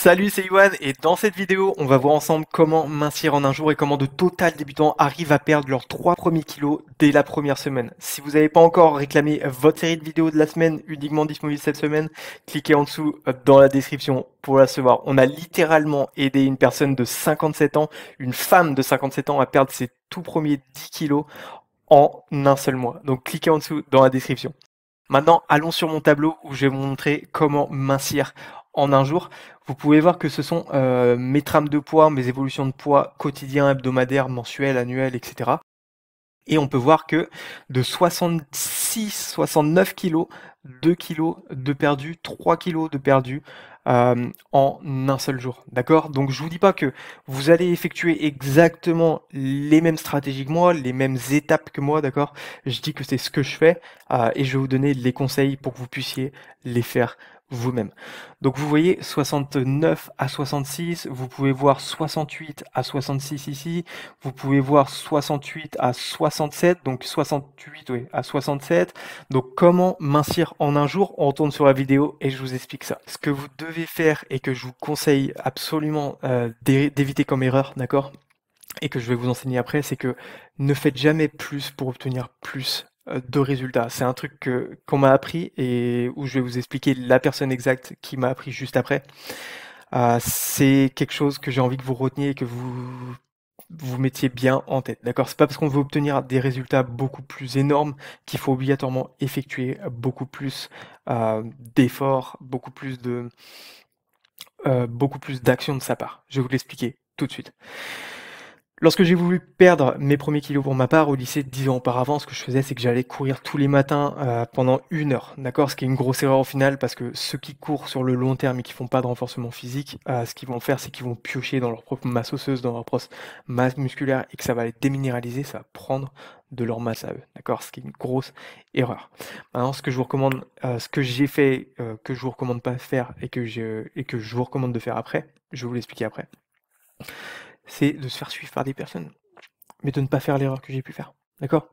Salut, c'est Yoann et dans cette vidéo, on va voir ensemble comment mincir en un jour et comment de total débutants arrivent à perdre leurs 3 premiers kilos dès la première semaine. Si vous n'avez pas encore réclamé votre série de vidéos de la semaine uniquement disponible cette semaine, cliquez en dessous dans la description pour la recevoir. On a littéralement aidé une personne de 57 ans, une femme de 57 ans à perdre ses tout premiers 10 kilos en un seul mois. Donc cliquez en dessous dans la description. Maintenant, allons sur mon tableau où je vais vous montrer comment mincir en un jour. Vous pouvez voir que ce sont mes trames de poids, mes évolutions de poids quotidiens, hebdomadaires, mensuels, annuels, etc. Et on peut voir que de 66, 69 kilos, 2 kilos de perdu, 3 kilos de perdu en un seul jour. D'accord? Donc je vous dis pas que vous allez effectuer exactement les mêmes stratégies que moi, les mêmes étapes que moi, d'accord? Je dis que c'est ce que je fais et je vais vous donner les conseils pour que vous puissiez les faire vous-même. Donc vous voyez 69 à 66, vous pouvez voir 68 à 66 ici, vous pouvez voir 68 à 67, donc 68 oui, à 67. Donc comment mincir en un jour? On retourne sur la vidéo et je vous explique ça. Ce que vous devez faire et que je vous conseille absolument d'éviter comme erreur, d'accord? Et que je vais vous enseigner après, c'est que ne faites jamais plus pour obtenir plus de résultats. C'est un truc qu'on m'a appris et où je vais vous expliquer la personne exacte qui m'a appris juste après. C'est quelque chose que j'ai envie que vous reteniez et que vous mettiez bien en tête, d'accord? C'est pas parce qu'on veut obtenir des résultats beaucoup plus énormes qu'il faut obligatoirement effectuer beaucoup plus d'efforts, beaucoup plus d'actions de sa part. Je vais vous l'expliquer tout de suite. Lorsque j'ai voulu perdre mes premiers kilos pour ma part au lycée 10 ans auparavant, ce que je faisais, c'est que j'allais courir tous les matins pendant 1 heure, d'accord? Ce qui est une grosse erreur au final parce que ceux qui courent sur le long terme et qui font pas de renforcement physique, ce qu'ils vont faire, c'est qu'ils vont piocher dans leur propre masse osseuse, dans leur propre masse musculaire et que ça va les déminéraliser, ça va prendre de leur masse à eux, d'accord? Ce qui est une grosse erreur. Maintenant, ce que je vous recommande, ce que j'ai fait, que je vous recommande pas de faire et que je vous recommande de faire après, je vais vous l'expliquer après, c'est de se faire suivre par des personnes, mais de ne pas faire l'erreur que j'ai pu faire. D'accord?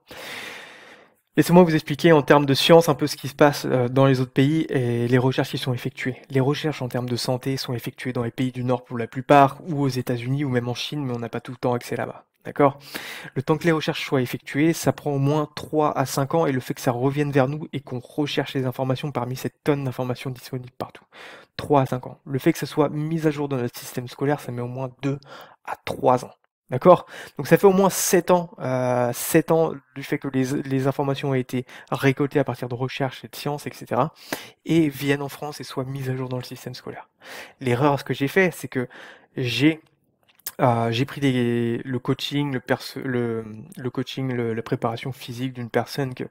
Laissez-moi vous expliquer en termes de science un peu ce qui se passe dans les autres pays et les recherches qui sont effectuées. Les recherches en termes de santé sont effectuées dans les pays du Nord pour la plupart, ou aux États-Unis, ou même en Chine, mais on n'a pas tout le temps accès là-bas. D'accord? Le temps que les recherches soient effectuées, ça prend au moins 3 à 5 ans, et le fait que ça revienne vers nous et qu'on recherche les informations parmi cette tonne d'informations disponibles partout. 3 à 5 ans. Le fait que ça soit mis à jour dans notre système scolaire, ça met au moins 2 à 3 ans. D'accord? Donc ça fait au moins 7 ans du fait que les informations ont été récoltées à partir de recherches et de sciences, etc. et viennent en France et soient mises à jour dans le système scolaire. L'erreur, ce que j'ai fait, c'est que j'ai j'ai pris le coaching, le coaching, la préparation physique d'une personne qui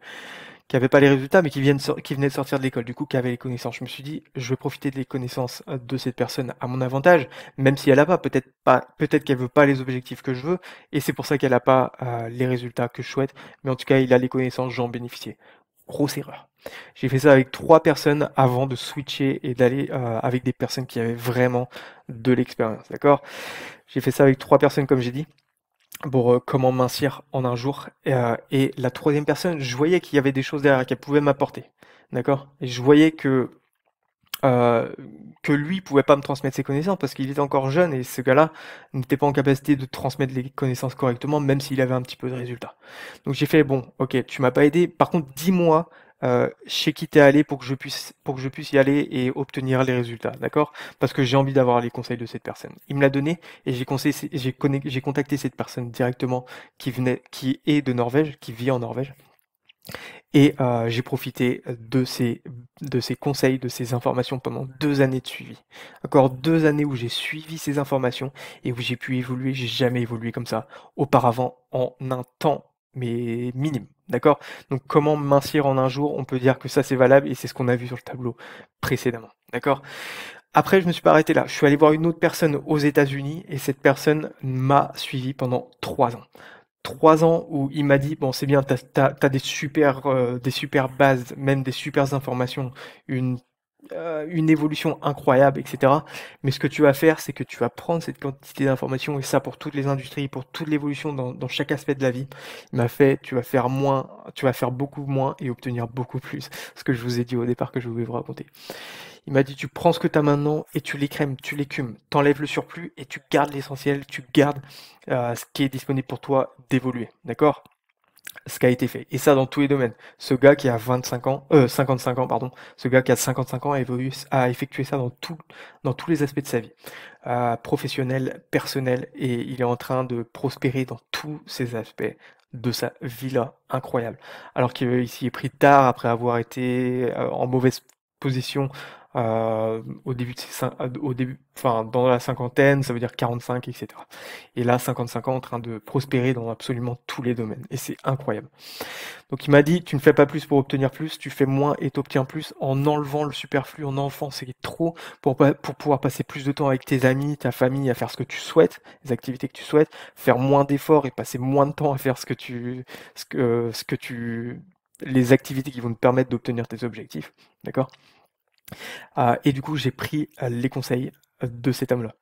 avait pas les résultats, mais qui venait de sortir de l'école, du coup, qui avait les connaissances. Je me suis dit, je vais profiter des connaissances de cette personne à mon avantage, même si elle a pas, peut-être qu'elle veut pas les objectifs que je veux, et c'est pour ça qu'elle a pas les résultats que je souhaite, mais en tout cas, il a les connaissances, j'en bénéficiais. Grosse erreur. J'ai fait ça avec 3 personnes avant de switcher et d'aller avec des personnes qui avaient vraiment de l'expérience, d'accord? J'ai fait ça avec 3 personnes, comme j'ai dit pour comment mincir en un jour. Et la troisième personne, je voyais qu'il y avait des choses derrière qu'elle pouvait m'apporter. D'accord? Et je voyais que lui pouvait pas me transmettre ses connaissances parce qu'il était encore jeune et ce gars-là n'était pas en capacité de transmettre les connaissances correctement, même s'il avait un petit peu de résultats. Donc j'ai fait, bon, ok, tu m'as pas aidé. Par contre, dis-moi chez qui t'es allé pour que je puisse y aller et obtenir les résultats, d'accord? Parce que j'ai envie d'avoir les conseils de cette personne. Il me l'a donné et j'ai contacté cette personne directement qui est de Norvège, qui vit en Norvège. Et j'ai profité de ces conseils, de ces informations pendant 2 années de suivi. Encore 2 années où j'ai suivi ces informations et où j'ai pu évoluer. J'ai jamais évolué comme ça auparavant en un temps, mais minime. D'accord? Donc comment mincir en un jour? On peut dire que ça c'est valable et c'est ce qu'on a vu sur le tableau précédemment. D'accord? Après, je me suis pas arrêté là. Je suis allé voir une autre personne aux États-Unis et cette personne m'a suivi pendant 3 ans. 3 ans où il m'a dit, bon, c'est bien, t'as des super bases, même des super informations, une une évolution incroyable, et cetera. Mais ce que tu vas faire, c'est que tu vas prendre cette quantité d'informations et ça pour toutes les industries, pour toute l'évolution dans chaque aspect de la vie. Il m'a fait: «Tu vas faire moins, tu vas faire beaucoup moins et obtenir beaucoup plus». Ce que je vous ai dit au départ que je voulais vous raconter. Il m'a dit: «Tu prends ce que tu as maintenant et tu l'écrèmes, tu l'écumes, tu enlèves le surplus et tu gardes l'essentiel, tu gardes, ce qui est disponible pour toi d'évoluer». D'accord? Ce qui a été fait. Et ça dans tous les domaines. Ce gars qui a 25 ans, 55 ans, pardon, ce gars qui a 55 ans a effectué ça dans tous les aspects de sa vie, professionnel, personnel, et il est en train de prospérer dans tous ces aspects de sa vie là, incroyable. Alors qu'il s'y est pris tard après avoir été en mauvaise position au début de au début, enfin dans la cinquantaine, ça veut dire 45, etc. Et là, 55 ans en train de prospérer dans absolument tous les domaines. Et c'est incroyable. Donc il m'a dit: «Tu ne fais pas plus pour obtenir plus, tu fais moins et t'obtiens plus en enlevant le superflu, en enlevant ce qui est trop pour pouvoir passer plus de temps avec tes amis, ta famille, à faire ce que tu souhaites, les activités que tu souhaites, faire moins d'efforts et passer moins de temps à faire ce que tu les activités qui vont te permettre d'obtenir tes objectifs». D'accord? Et du coup, j'ai pris, les conseils, de cet homme-là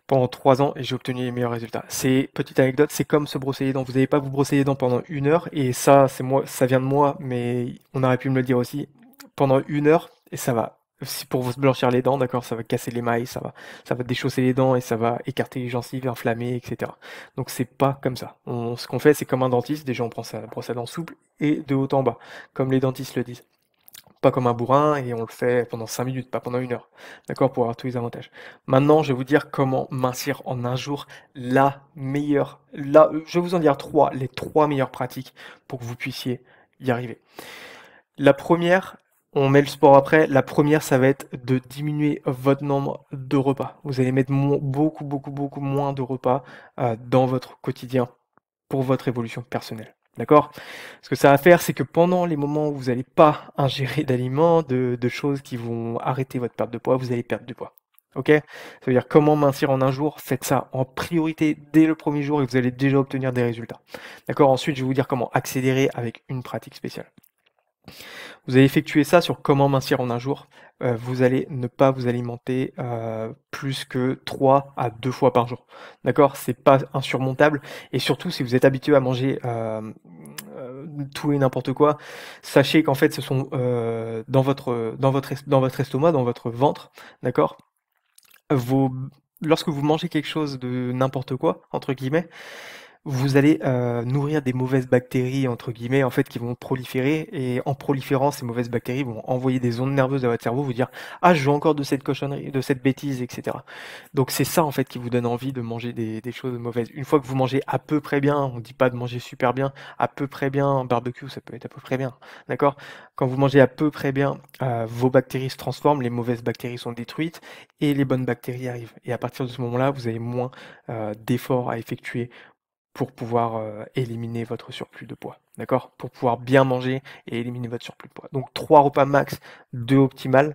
pendant 3 ans et j'ai obtenu les meilleurs résultats. C'est petite anecdote, c'est comme se brosser les dents. Vous n'allez pas vous brosser les dents pendant 1 heure et ça, c'est moi, ça vient de moi, mais on aurait pu me le dire aussi. Pendant 1 heure, et ça va, si pour vous blanchir les dents, d'accord, ça va casser l'émail, ça va déchausser les dents et ça va écarter les gencives inflammées, etc. Donc c'est pas comme ça. Ce qu'on fait, c'est comme un dentiste. Déjà, on prend sa brosse à dents souple et de haut en bas, comme les dentistes le disent, pas comme un bourrin, et on le fait pendant 5 minutes, pas pendant 1 heure. D'accord? Pour avoir tous les avantages. Maintenant, je vais vous dire comment mincir en un jour je vais vous en dire 3, les 3 meilleures pratiques pour que vous puissiez y arriver. La première, on met le sport après. La première, ça va être de diminuer votre nombre de repas. Vous allez mettre beaucoup, beaucoup, beaucoup moins de repas dans votre quotidien pour votre évolution personnelle. D'accord? Ce que ça va faire, c'est que pendant les moments où vous n'allez pas ingérer d'aliments, de choses qui vont arrêter votre perte de poids, vous allez perdre du poids. Ok? Ça veut dire comment mincir en un jour, faites ça en priorité dès le premier jour et vous allez déjà obtenir des résultats. D'accord? Ensuite, je vais vous dire comment accélérer avec une pratique spéciale. Vous allez effectuer ça sur comment mincir en un jour. Vous allez ne pas vous alimenter plus que 3 à 2 fois par jour. D'accord? C'est pas insurmontable et surtout si vous êtes habitué à manger, tout et n'importe quoi, sachez qu'en fait ce sont, dans votre estomac, dans votre ventre, d'accord? Vos Lorsque vous mangez quelque chose de «n'importe quoi» entre guillemets, vous allez, nourrir des «mauvaises bactéries» entre guillemets, en fait, qui vont proliférer et en proliférant, ces mauvaises bactéries vont envoyer des ondes nerveuses à votre cerveau, vous dire: «Ah, je veux encore de cette cochonnerie, de cette bêtise», et cetera. Donc c'est ça, en fait, qui vous donne envie de manger des choses mauvaises. Une fois que vous mangez à peu près bien, on dit pas de manger super bien, à peu près bien, en barbecue, ça peut être à peu près bien, d'accord? Quand vous mangez à peu près bien, vos bactéries se transforment, les mauvaises bactéries sont détruites et les bonnes bactéries arrivent et à partir de ce moment-là, vous avez moins, d'efforts à effectuer pour pouvoir, éliminer votre surplus de poids, d'accord? Pour pouvoir bien manger et éliminer votre surplus de poids. Donc 3 repas max, 2 optimal.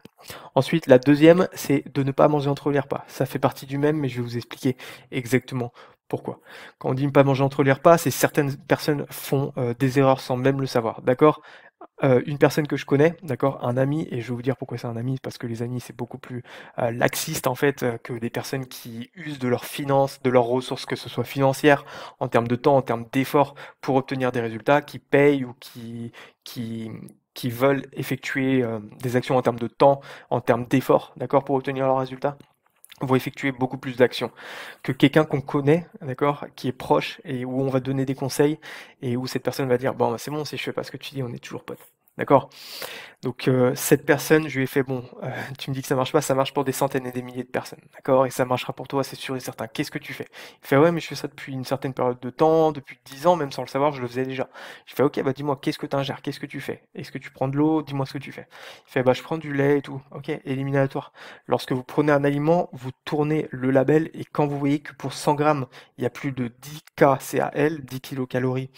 Ensuite, la deuxième, c'est de ne pas manger entre les repas. Ça fait partie du même, mais je vais vous expliquer exactement pourquoi. Quand on dit ne pas manger entre les repas, c'est certaines personnes font, des erreurs sans même le savoir, d'accord? Une personne que je connais, d'accord, un ami, et je vais vous dire pourquoi c'est un ami, parce que les amis, c'est beaucoup plus, laxiste en fait, que des personnes qui usent de leurs finances, de leurs ressources, que ce soit financières, en termes de temps, en termes d'efforts, pour obtenir des résultats, qui payent ou qui qui veulent effectuer, des actions en termes de temps, en termes d'efforts, d'accord, pour obtenir leurs résultats, vont effectuer beaucoup plus d'actions que quelqu'un qu'on connaît, d'accord, qui est proche et où on va donner des conseils et où cette personne va dire: «Bon, bah, c'est bon, si je fais pas ce que tu dis, on est toujours potes». D'accord? Donc cette personne, je lui ai fait: «Bon, tu me dis que ça marche pas, ça marche pour des centaines et des milliers de personnes, d'accord? Et ça marchera pour toi, c'est sûr et certain. Qu'est-ce que tu fais?» Il fait: «Ouais, mais je fais ça depuis une certaine période de temps, depuis 10 ans, même sans le savoir, je le faisais déjà». Je fais: «OK, bah, dis-moi, qu'est-ce que tu ingères? Qu'est-ce que tu fais? Est-ce que tu prends de l'eau? Dis-moi ce que tu fais». Il fait: «Bah, je prends du lait et tout». OK, éliminatoire. Lorsque vous prenez un aliment, vous tournez le label et quand vous voyez que pour 100 grammes, il y a plus de 10 kcal, 10 kilocalories,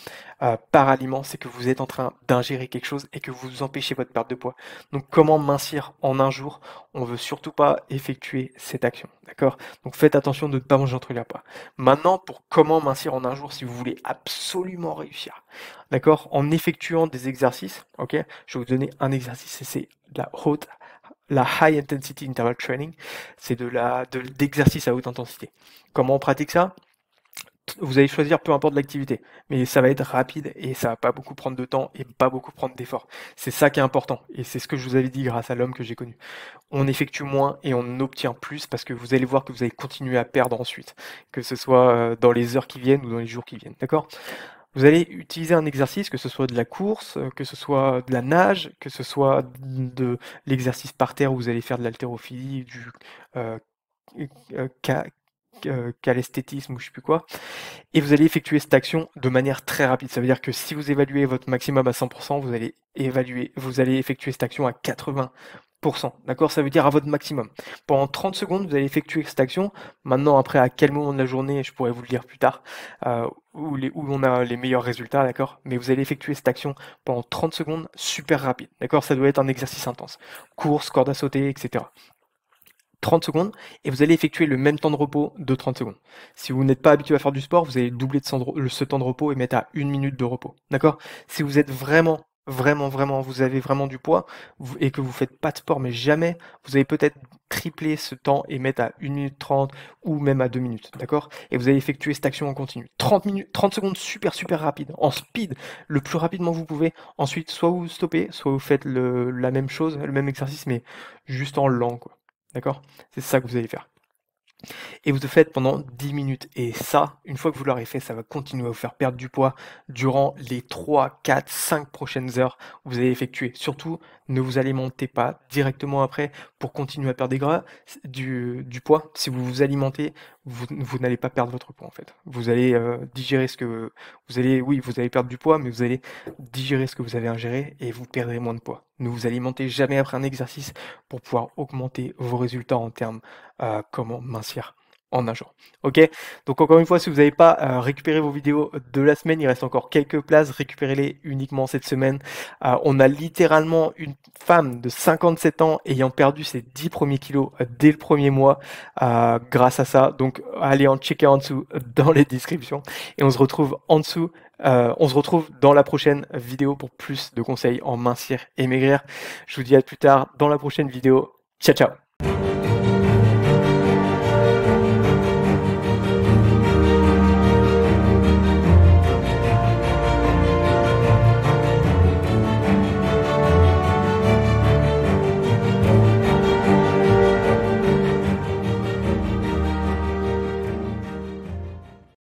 par aliment, c'est que vous êtes en train d'ingérer quelque chose et que vous empêchez votre perte de poids. Donc comment mincir en un jour? On veut surtout pas effectuer cette action, d'accord? Donc faites attention de ne pas manger entre les repas. Maintenant, pour comment mincir en un jour si vous voulez absolument réussir, d'accord? En effectuant des exercices, OK? Je vais vous donner un exercice et c'est de la High Intensity Interval Training, c'est d'exercice à haute intensité. Comment on pratique ça? Vous allez choisir peu importe l'activité, mais ça va être rapide et ça va pas beaucoup prendre de temps et pas beaucoup prendre d'efforts. C'est ça qui est important et c'est ce que je vous avais dit grâce à l'homme que j'ai connu. On effectue moins et on obtient plus parce que vous allez voir que vous allez continuer à perdre ensuite, que ce soit dans les heures qui viennent ou dans les jours qui viennent, d'accord? Vous allez utiliser un exercice, que ce soit de la course, que ce soit de la nage, que ce soit de l'exercice par terre où vous allez faire de l'haltérophilie, du euh, ca- calesthétisme ou je sais plus quoi, et vous allez effectuer cette action de manière très rapide. Ça veut dire que si vous évaluez votre maximum à 100%, vous allez effectuer cette action à 80%. D'accord? Ça veut dire à votre maximum. Pendant 30 secondes, vous allez effectuer cette action. Maintenant, après, à quel moment de la journée, je pourrais vous le dire plus tard, où on a les meilleurs résultats, d'accord? Mais vous allez effectuer cette action pendant 30 secondes super rapide. D'accord? Ça doit être un exercice intense. Course, corde à sauter, etc. 30 secondes et vous allez effectuer le même temps de repos de 30 secondes. Si vous n'êtes pas habitué à faire du sport, vous allez doubler ce temps de repos et mettre à 1 minute de repos. D'accord? Si vous êtes vous avez vraiment du poids et que vous faites pas de sport, mais jamais, vous allez peut-être tripler ce temps et mettre à 1 minute 30 ou même à 2 minutes. D'accord? Et vous allez effectuer cette action en continu. 30 minutes, 30 secondes super rapide, en speed, le plus rapidement vous pouvez. Ensuite, soit vous stoppez, soit vous faites la même chose, le même exercice, mais juste en lent, quoi. D'accord? C'est ça que vous allez faire. Et vous le faites pendant 10 minutes. Et ça, une fois que vous l'aurez fait, ça va continuer à vous faire perdre du poids durant les 3, 4, 5 prochaines heures que vous allez effectuer. Surtout, ne vous alimentez pas directement après pour continuer à perdre du poids. Si vous vous alimentez, vous n'allez pas perdre votre poids en fait. Vous allez digérer oui, vous allez perdre du poids, mais vous allez digérer ce que vous avez ingéré et vous perdrez moins de poids. Ne vous alimentez jamais après un exercice pour pouvoir augmenter vos résultats en termes comment mincir en nageant. Ok, donc encore une fois, si vous n'avez pas récupéré vos vidéos de la semaine, il reste encore quelques places, récupérez-les uniquement cette semaine. On a littéralement une femme de 57 ans ayant perdu ses 10 premiers kilos dès le premier mois grâce à ça. Donc allez en checker en dessous dans les descriptions et on se retrouve en dessous. On se retrouve dans la prochaine vidéo pour plus de conseils en mincir et maigrir. Je vous dis à plus tard dans la prochaine vidéo. Ciao ciao.